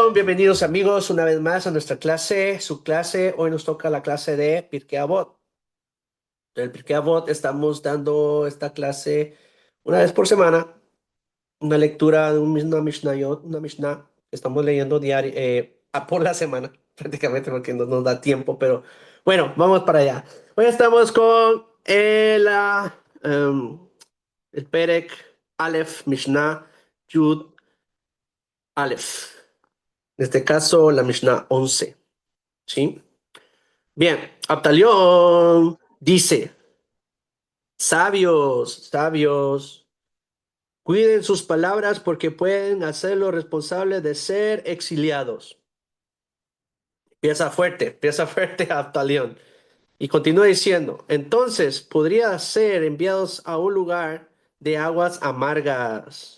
Shalom, bienvenidos amigos una vez más a nuestra clase, su clase. Hoy nos toca la clase de Pirkei Avot. Del Pirkei Avot estamos dando esta clase una vez por semana, una lectura de una Mishnayot, una Mishnah que estamos leyendo diario, por la semana, prácticamente porque no nos da tiempo, pero bueno, vamos para allá. Hoy estamos con el Perek Aleph Mishnah Yud Aleph. En este caso, la Mishnah 11. ¿Sí? Bien, Abtalión dice, sabios, sabios, cuiden sus palabras porque pueden hacerlo responsable de ser exiliados. Pieza fuerte Abtalión. Y continúa diciendo, entonces podría ser enviados a un lugar de aguas amargas.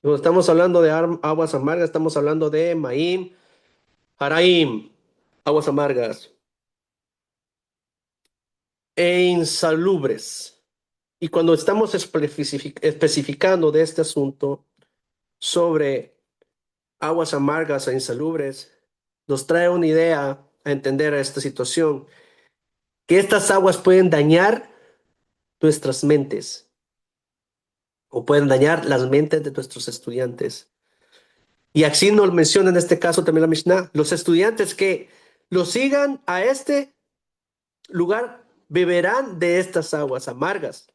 Cuando estamos hablando de aguas amargas, estamos hablando de Maim, Haraim, aguas amargas e insalubres. Y cuando estamos especificando de este asunto sobre aguas amargas e insalubres, nos trae una idea a entender esta situación, que estas aguas pueden dañar nuestras mentes o pueden dañar las mentes de nuestros estudiantes. Y así nos menciona en este caso también la Mishnah, los estudiantes que lo sigan a este lugar beberán de estas aguas amargas,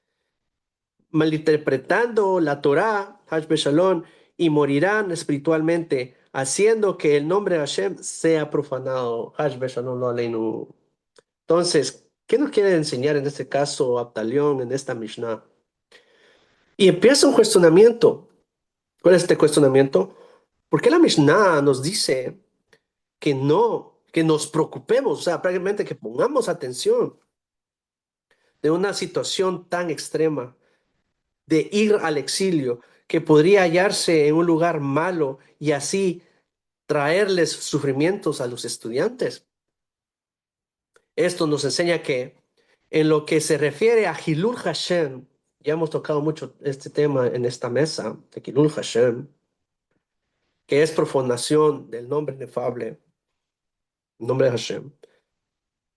malinterpretando la Torá, Hashbe Shalom, y morirán espiritualmente, haciendo que el nombre de Hashem sea profanado. Hashbe Shalom lo aleinu. Entonces, ¿qué nos quiere enseñar en este caso Abtalión, en esta Mishnah? Y empieza un cuestionamiento. ¿Cuál es este cuestionamiento? ¿Por qué la Mishnah nos dice que no, que nos preocupemos, o sea, prácticamente que pongamos atención de una situación tan extrema, de ir al exilio, que podría hallarse en un lugar malo y así traerles sufrimientos a los estudiantes? Esto nos enseña que en lo que se refiere a Hilul Hashem, ya hemos tocado mucho este tema en esta mesa, de Hilul Hashem, que es profanación del nombre inefable, el nombre de Hashem.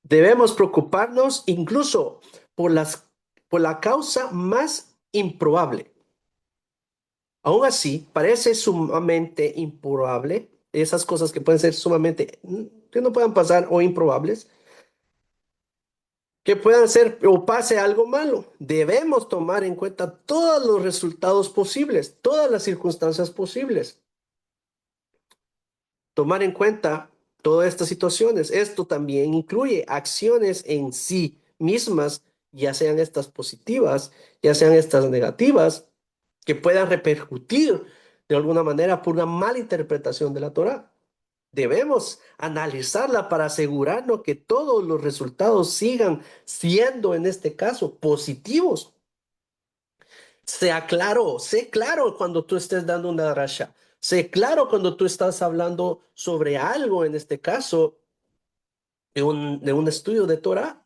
Debemos preocuparnos incluso por por la causa más improbable. Aún así, parece sumamente improbable, esas cosas que pueden ser sumamente, que no puedan pasar o improbables, que puedan ser o pase algo malo. Debemos tomar en cuenta todos los resultados posibles, todas las circunstancias posibles. Tomar en cuenta todas estas situaciones. Esto también incluye acciones en sí mismas, ya sean estas positivas, ya sean estas negativas, que puedan repercutir de alguna manera por una mala interpretación de la Torá. Debemos analizarla para asegurarnos que todos los resultados sigan siendo, en este caso, positivos. Sé claro cuando tú estés dando una rasha. Sé claro cuando tú estás hablando sobre algo, en este caso, de un estudio de Torah.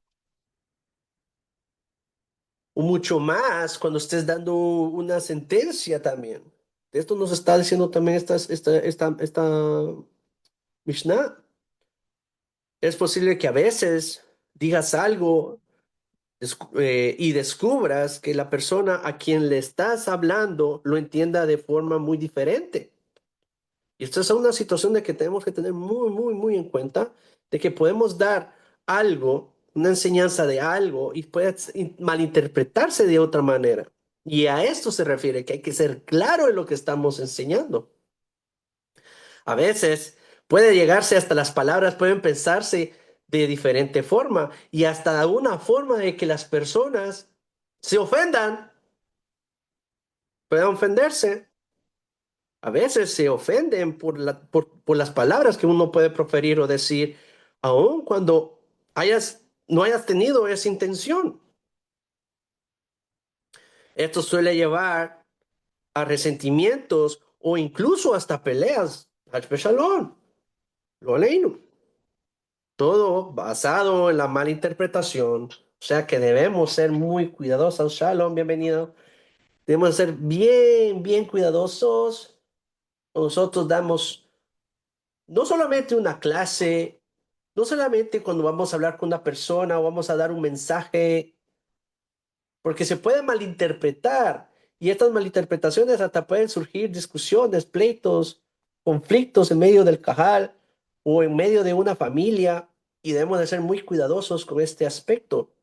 O mucho más cuando estés dando una sentencia también. Esto nos está diciendo también esta Mishnah. Es posible que a veces digas algo y descubras que la persona a quien le estás hablando lo entienda de forma muy diferente. Y esto es una situación de que tenemos que tener muy, muy, muy en cuenta, de que podemos dar algo, una enseñanza de algo, y puede malinterpretarse de otra manera. Y a esto se refiere, que hay que ser claro en lo que estamos enseñando. A veces puede llegarse hasta las palabras, pueden pensarse de diferente forma y hasta una forma de que las personas se ofendan, puedan ofenderse. A veces se ofenden por las palabras que uno puede proferir o decir, aun cuando no hayas tenido esa intención. Esto suele llevar a resentimientos o incluso hasta peleas. Hashbe Shalom, lo aleinu. Todo basado en la mala interpretación. O sea que debemos ser muy cuidadosos. Shalom, bienvenido. Debemos ser bien, bien cuidadosos. Nosotros damos no solamente una clase, no solamente cuando vamos a hablar con una persona o vamos a dar un mensaje, porque se puede malinterpretar y estas malinterpretaciones hasta pueden surgir discusiones, pleitos, conflictos en medio del cajal o en medio de una familia y debemos de ser muy cuidadosos con este aspecto.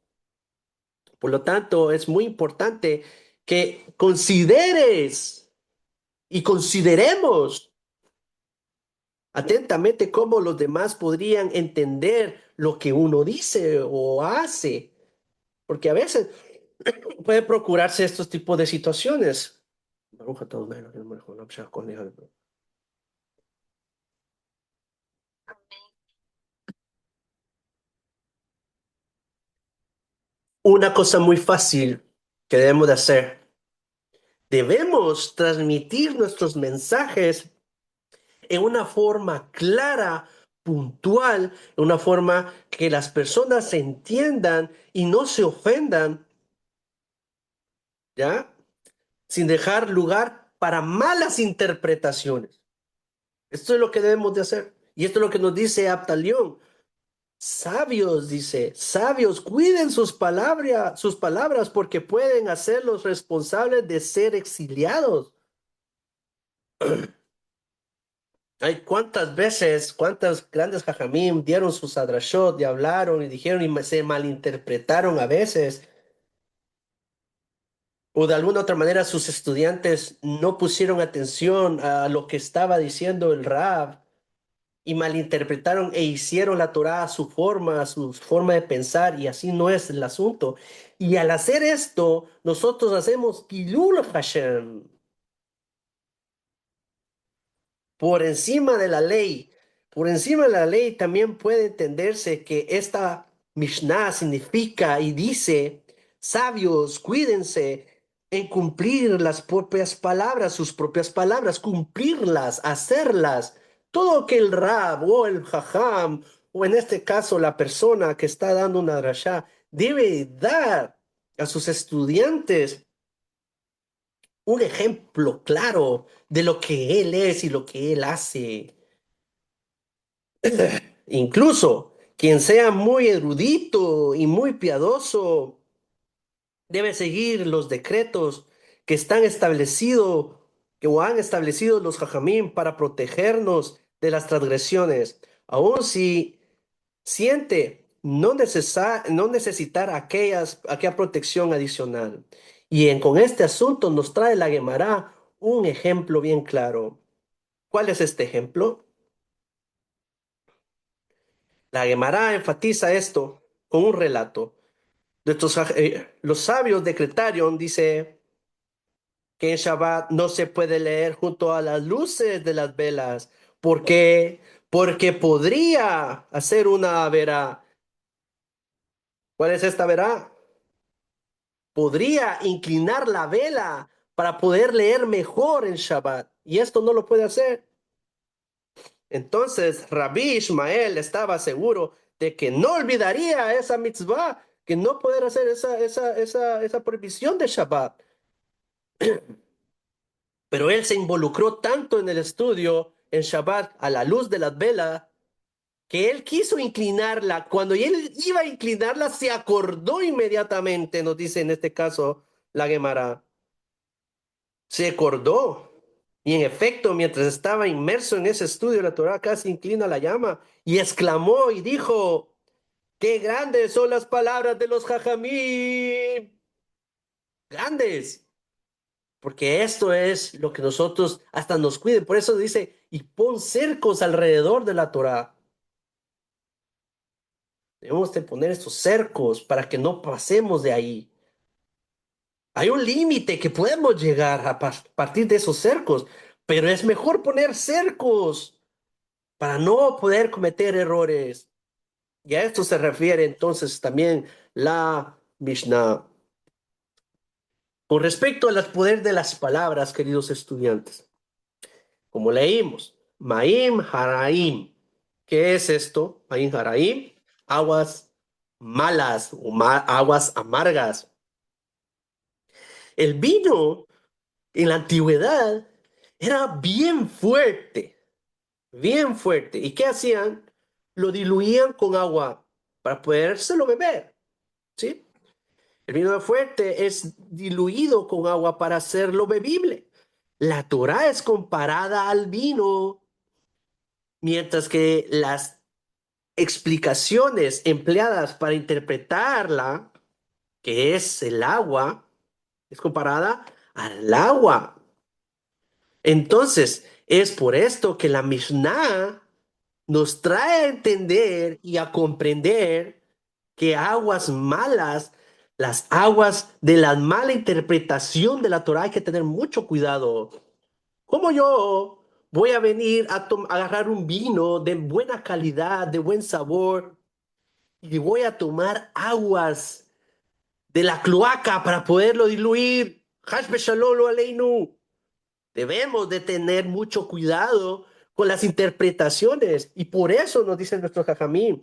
Por lo tanto, es muy importante que consideres y consideremos atentamente cómo los demás podrían entender lo que uno dice o hace, porque a veces puede procurarse estos tipos de situaciones. Una cosa muy fácil que debemos de hacer, debemos transmitir nuestros mensajes en una forma clara, puntual, en una forma que las personas se entiendan y no se ofendan, ¿ya? Sin dejar lugar para malas interpretaciones. Esto es lo que debemos de hacer. Y esto es lo que nos dice Abtalión. Sabios, dice, sabios, cuiden sus palabras porque pueden hacerlos responsables de ser exiliados. Hay cuántas veces, cuántas grandes jajamim dieron sus adrashot y hablaron y dijeron y se malinterpretaron a veces, o de alguna otra manera sus estudiantes no pusieron atención a lo que estaba diciendo el Rab y malinterpretaron e hicieron la Torá a su forma de pensar, y así no es el asunto. Y al hacer esto, nosotros hacemos Kilul Hashem, por encima de la ley. Por encima de la ley también puede entenderse que esta Mishnah significa y dice, sabios, cuídense en cumplir las propias palabras, sus propias palabras, cumplirlas, hacerlas. Todo que el Rab o el Jajam, o en este caso la persona que está dando una drashá, debe dar a sus estudiantes un ejemplo claro de lo que él es y lo que él hace. Incluso quien sea muy erudito y muy piadoso debe seguir los decretos que están establecidos, que o han establecido los jajamín para protegernos de las transgresiones, aun si siente no necesitar aquella protección adicional. Con este asunto nos trae la Gemara un ejemplo bien claro. ¿Cuál es este ejemplo? La Gemara enfatiza esto con un relato. Los sabios decretaron, dice, que en Shabbat no se puede leer junto a las luces de las velas. ¿Por qué? Porque podría hacer una verá. ¿Cuál es esta verá? Podría inclinar la vela para poder leer mejor en Shabbat. Y esto no lo puede hacer. Entonces, Rabbi Ishmael estaba seguro de que no olvidaría esa mitzvah, que no poder hacer esa prohibición de Shabbat. Pero él se involucró tanto en el estudio en Shabbat a la luz de las velas que él quiso inclinarla. Cuando él iba a inclinarla, se acordó inmediatamente, nos dice en este caso la Gemara. Se acordó. Y en efecto, mientras estaba inmerso en ese estudio, la Torá casi inclina la llama y exclamó y dijo, ¡qué grandes son las palabras de los jajamí! Grandes, porque esto es lo que nosotros hasta nos cuiden. Por eso dice, y pon cercos alrededor de la Torá. Debemos de poner estos cercos para que no pasemos de ahí. Hay un límite que podemos llegar a partir de esos cercos, pero es mejor poner cercos para no poder cometer errores. Y a esto se refiere entonces también la Mishnah. Con respecto al poder de las palabras, queridos estudiantes, como leímos, Maim Haraim. ¿Qué es esto? Maim Haraim, aguas malas o aguas amargas. El vino en la antigüedad era bien fuerte. bien fuerte. ¿Y qué hacían? Lo diluían con agua para podérselo beber, ¿sí? El vino fuerte es diluido con agua para hacerlo bebible. La Torá es comparada al vino, mientras que las explicaciones empleadas para interpretarla, que es el agua, es comparada al agua. Entonces, es por esto que la Mishnah nos trae a entender y a comprender que aguas malas, las aguas de la mala interpretación de la Torah, hay que tener mucho cuidado. ¿Cómo yo voy a venir a agarrar un vino de buena calidad, de buen sabor, y voy a tomar aguas de la cloaca para poderlo diluir? Hashbe shalom lo aleinu. Debemos de tener mucho cuidado con las interpretaciones y por eso nos dicen nuestros jajamim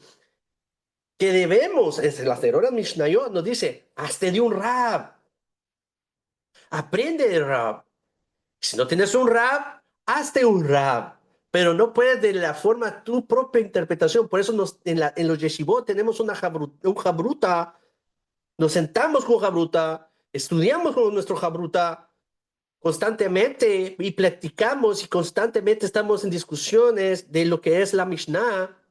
que debemos, es la Torah Mishnayot nos dice, hazte de un rab, aprende de rab. Si no tienes un rab, hazte un rab, pero no puedes de la forma tu propia interpretación. Por eso en los yeshivot tenemos un jabruta, nos sentamos con jabruta, estudiamos con nuestro jabruta constantemente y platicamos y constantemente estamos en discusiones de lo que es la Mishnah.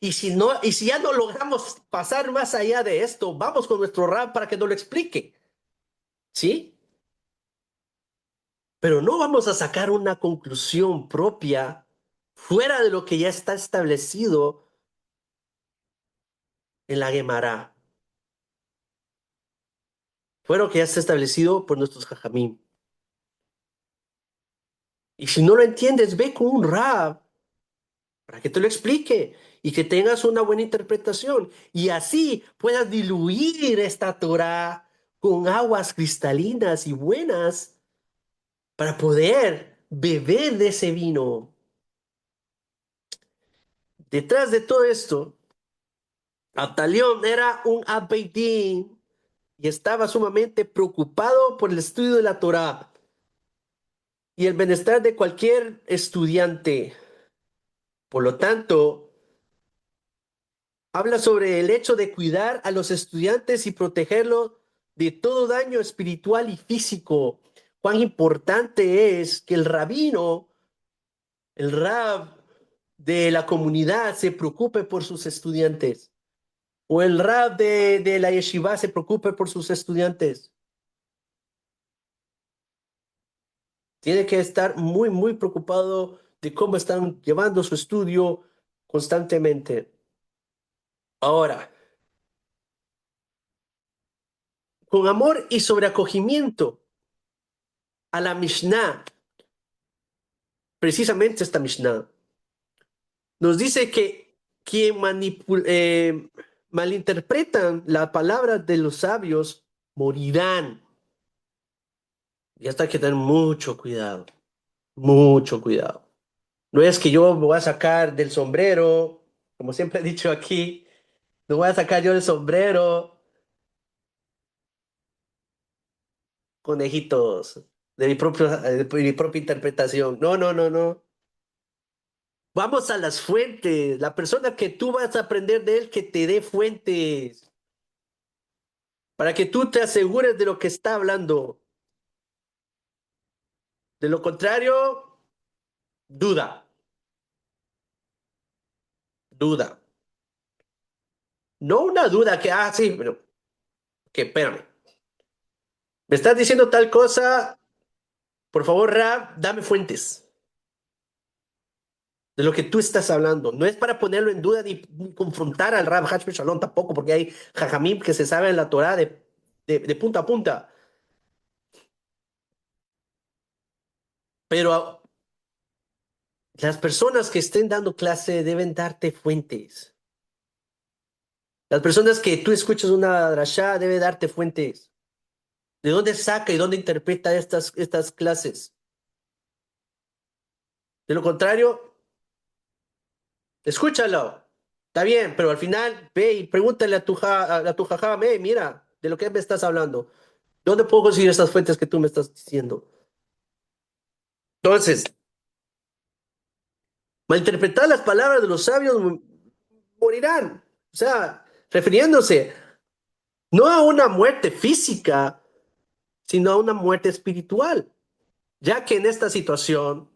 Y si no, y si ya no logramos pasar más allá de esto, vamos con nuestro rab para que nos lo explique, ¿sí? Pero no vamos a sacar una conclusión propia fuera de lo que ya está establecido en la Gemara, fuera lo que ya está establecido por nuestros jajamim. Y si no lo entiendes, ve con un rab para que te lo explique y que tengas una buena interpretación y así puedas diluir esta Torah con aguas cristalinas y buenas para poder beber de ese vino. Detrás de todo esto, Abtalión era un Abeidín y estaba sumamente preocupado por el estudio de la Torá y el bienestar de cualquier estudiante. Por lo tanto, habla sobre el hecho de cuidar a los estudiantes y protegerlos de todo daño espiritual y físico. Cuán importante es que el rabino, el rab de la comunidad se preocupe por sus estudiantes o el rab de la yeshiva se preocupe por sus estudiantes. Tiene que estar muy, muy preocupado de cómo están llevando su estudio constantemente. Ahora, con amor y sobreacogimiento a la Mishnah, precisamente esta Mishnah, nos dice que quien malinterpretan la palabra de los sabios morirán. Y hasta hay que tener mucho cuidado, mucho cuidado. No es que yo me voy a sacar del sombrero, como siempre he dicho aquí, no voy a sacar yo del sombrero conejitos de mi propia interpretación. No, no, no, no. Vamos a las fuentes. La persona que tú vas a aprender de él, que te dé fuentes, para que tú te asegures de lo que está hablando. De lo contrario, duda, duda. No una duda que, sí, pero que espérame. Me estás diciendo tal cosa, por favor, Rab, dame fuentes de lo que tú estás hablando. No es para ponerlo en duda ni confrontar al Rab Hashbe Shalom tampoco, porque hay jajamim que se saben la Torah de punta a punta. Pero las personas que estén dando clase deben darte fuentes. Las personas que tú escuchas una drashá deben darte fuentes. ¿De dónde saca y dónde interpreta estas clases? De lo contrario, escúchalo. Está bien, pero al final ve y pregúntale a tu jajá, mira, de lo que me estás hablando. ¿Dónde puedo conseguir esas fuentes que tú me estás diciendo? Entonces, Malinterpretar las palabras de los sabios morirán. O sea, refiriéndose no a una muerte física, sino a una muerte espiritual, ya que en esta situación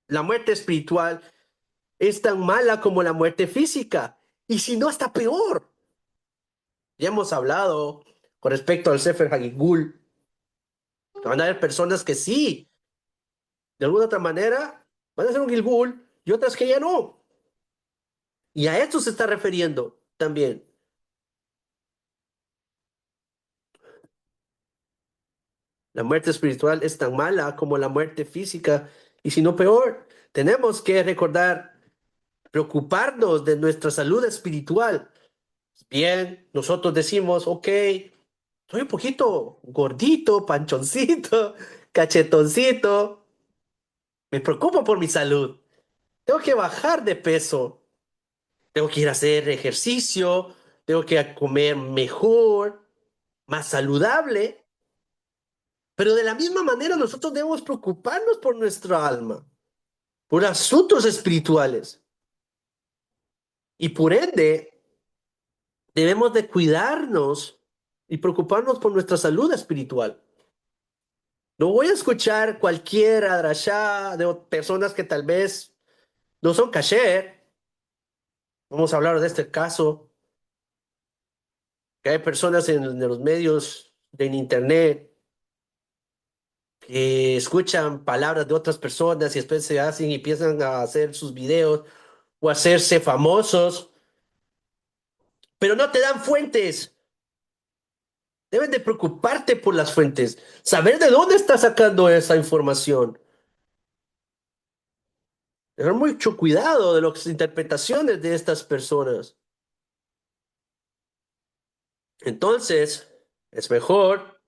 la muerte espiritual es tan mala como la muerte física, y si no, hasta peor. Ya hemos hablado con respecto al Sefer Hagigul, que van a haber personas que sí, de alguna otra manera, van a hacer un Gilgul y otras que ya no. Y a esto se está refiriendo también. La muerte espiritual es tan mala como la muerte física, y si no peor, tenemos que recordar, preocuparnos de nuestra salud espiritual. Bien, nosotros decimos, ok, soy un poquito gordito, panchoncito, cachetoncito, me preocupo por mi salud, tengo que bajar de peso, tengo que ir a hacer ejercicio, tengo que comer mejor, más saludable, pero de la misma manera nosotros debemos preocuparnos por nuestra alma, por asuntos espirituales, y por ende debemos de cuidarnos y preocuparnos por nuestra salud espiritual. No voy a escuchar cualquier adrashá de personas que tal vez no son kasher. Vamos a hablar de este caso, que hay personas en los medios de internet que escuchan palabras de otras personas y después se hacen y empiezan a hacer sus videos o a hacerse famosos, pero no te dan fuentes. Debes de preocuparte por las fuentes, saber de dónde está sacando esa información. Tener mucho cuidado de las interpretaciones de estas personas. Entonces, es mejor,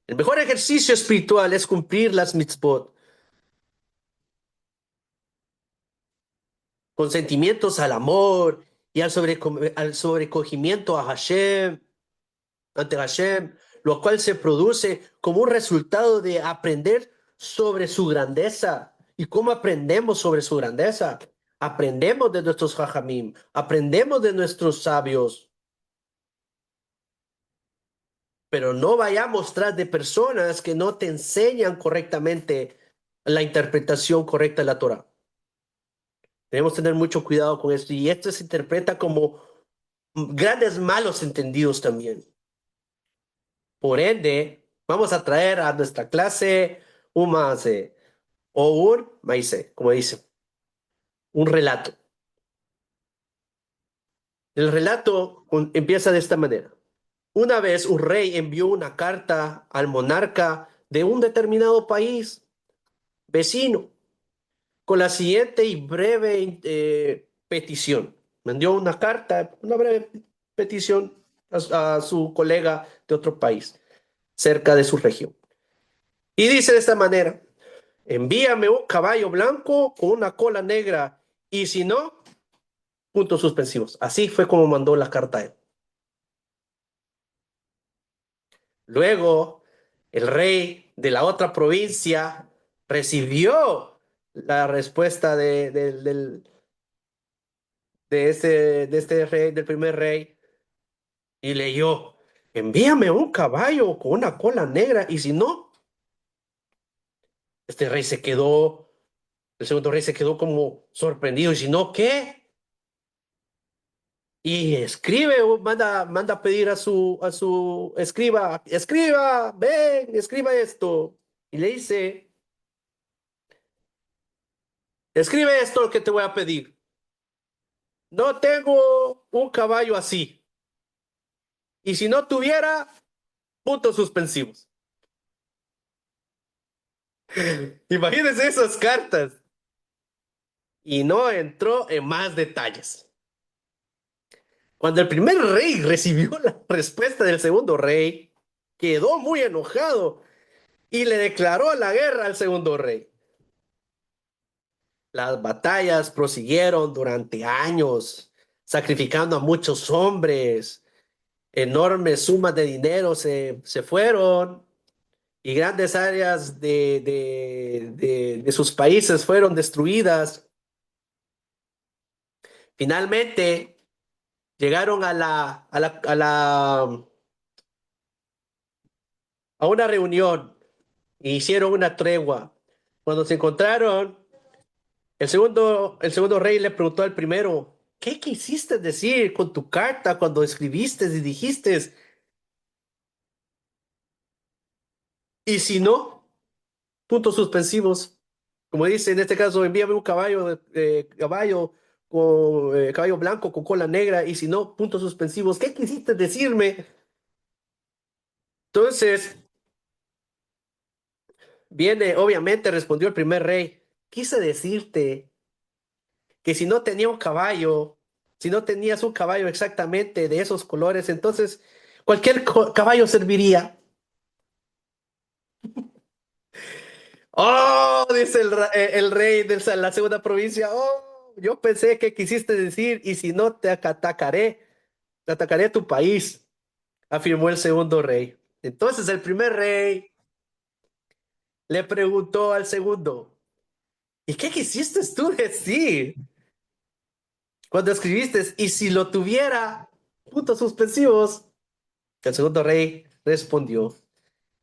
el mejor ejercicio espiritual es cumplir las mitzvot con sentimientos al amor y al sobrecogimiento a Hashem, ante Hashem, lo cual se produce como un resultado de aprender sobre su grandeza. ¿Y cómo aprendemos sobre su grandeza? Aprendemos de nuestros jajamim, aprendemos de nuestros sabios, pero no vayamos tras de personas que no te enseñan correctamente la interpretación correcta de la Torah. Debemos tener mucho cuidado con esto, y esto se interpreta como grandes malos entendidos también. Por ende, vamos a traer a nuestra clase un maase o un maíz, como dice, un relato. El relato empieza de esta manera. Una vez un rey envió una carta al monarca de un determinado país vecino con la siguiente y breve petición. Me envió una carta, una breve petición a su colega de otro país, cerca de su región. Y dice de esta manera: envíame un caballo blanco con una cola negra, y si no, puntos suspensivos. Así fue como mandó la carta a él. Luego, el rey de la otra provincia recibió la respuesta de este rey, del primer rey, y leyó: envíame un caballo con una cola negra, y si no, este rey se quedó, el segundo rey se quedó como sorprendido, y si no, ¿qué? Y escribe, o manda a pedir a su escriba, escriba, ven, escriba esto. Y le dice: escribe esto lo que te voy a pedir. No tengo un caballo así. Y si no tuviera, puntos suspensivos. Imagínense esas cartas. Y no entró en más detalles. Cuando el primer rey recibió la respuesta del segundo rey, quedó muy enojado y le declaró la guerra al segundo rey. Las batallas prosiguieron durante años, sacrificando a muchos hombres. Enormes sumas de dinero se fueron, y grandes áreas de sus países fueron destruidas. Finalmente llegaron a una reunión e hicieron una tregua. Cuando se encontraron, el segundo rey le preguntó al primero, ¿qué quisiste decir con tu carta cuando escribiste y dijiste? Y si no, puntos suspensivos. Como dice en este caso, envíame un caballo blanco con cola negra, y si no, puntos suspensivos. ¿Qué quisiste decirme? Entonces, obviamente respondió el primer rey. Quise decirte que si no tenía un caballo, si no tenías un caballo exactamente de esos colores, entonces cualquier caballo serviría. Oh, dice el rey de la segunda provincia. Oh, yo pensé que quisiste decir, y si no, te atacaré tu país, afirmó el segundo rey. Entonces el primer rey le preguntó al segundo, ¿y qué quisiste tú decir cuando escribiste? Y si lo tuviera, puntos suspensivos. El segundo rey respondió,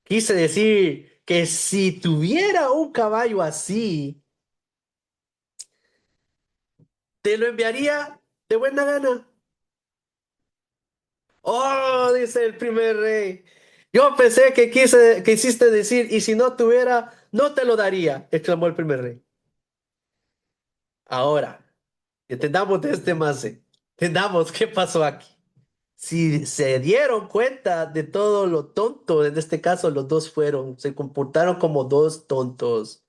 quise decir que si tuviera un caballo así, te lo enviaría de buena gana. Oh, dice el primer rey. Yo pensé que quisiste decir, y si no tuviera, no te lo daría, exclamó el primer rey. Ahora, entendamos de este mase. Entendamos qué pasó aquí. Si se dieron cuenta de todo lo tonto, en este caso los dos se comportaron como dos tontos.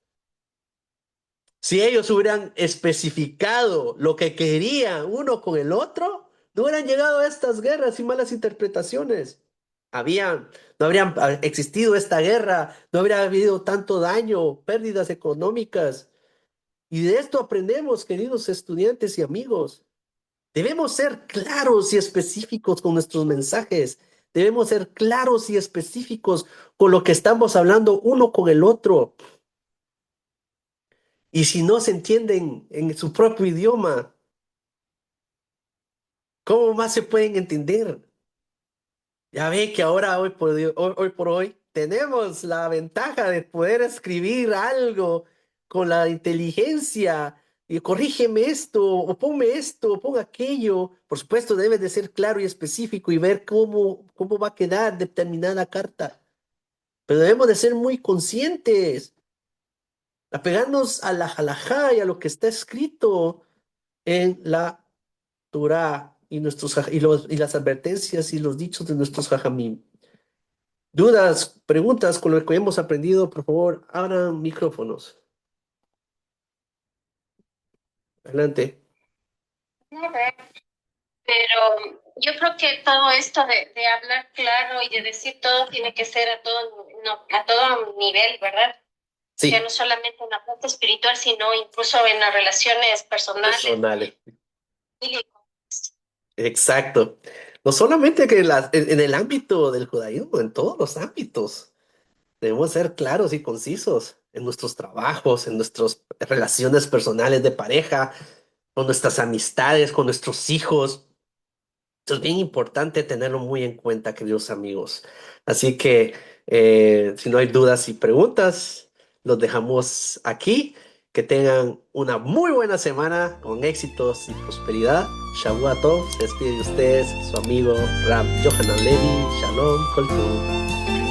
Si ellos hubieran especificado lo que querían uno con el otro, no hubieran llegado a estas guerras y malas interpretaciones. No habrían existido esta guerra, no habría habido tanto daño, pérdidas económicas. Y de esto aprendemos, queridos estudiantes y amigos. Debemos ser claros y específicos con nuestros mensajes. Debemos ser claros y específicos con lo que estamos hablando uno con el otro. Y si no se entienden en su propio idioma, ¿cómo más se pueden entender? Ya ve que ahora, hoy por hoy, tenemos la ventaja de poder escribir algo con la inteligencia y corrígeme esto, o ponme esto, o pon aquello. Por supuesto, debe de ser claro y específico y ver cómo va a quedar determinada carta. Pero debemos de ser muy conscientes, apegarnos a la halajá y a lo que está escrito en la Torá y las advertencias y los dichos de nuestros jajamim. Dudas, preguntas con lo que hemos aprendido, por favor, abran micrófonos. Adelante. Pero yo creo que todo esto de hablar claro y de decir todo tiene que ser a todo, no, a todo nivel, ¿verdad? Ya Sí, no solamente en la parte espiritual, sino incluso en las relaciones personales. personales. Exacto. No solamente que en el ámbito del judaísmo, en todos los ámbitos. Debemos ser claros y concisos en nuestros trabajos, en nuestras relaciones personales de pareja, con nuestras amistades, con nuestros hijos. Esto es bien importante tenerlo muy en cuenta, queridos amigos. Así que, si no hay dudas y preguntas, los dejamos aquí. Que tengan una muy buena semana con éxitos y prosperidad. Shavua Tov, se despide de ustedes, su amigo Ram Johanan Levi. Shalom, Kol Tov.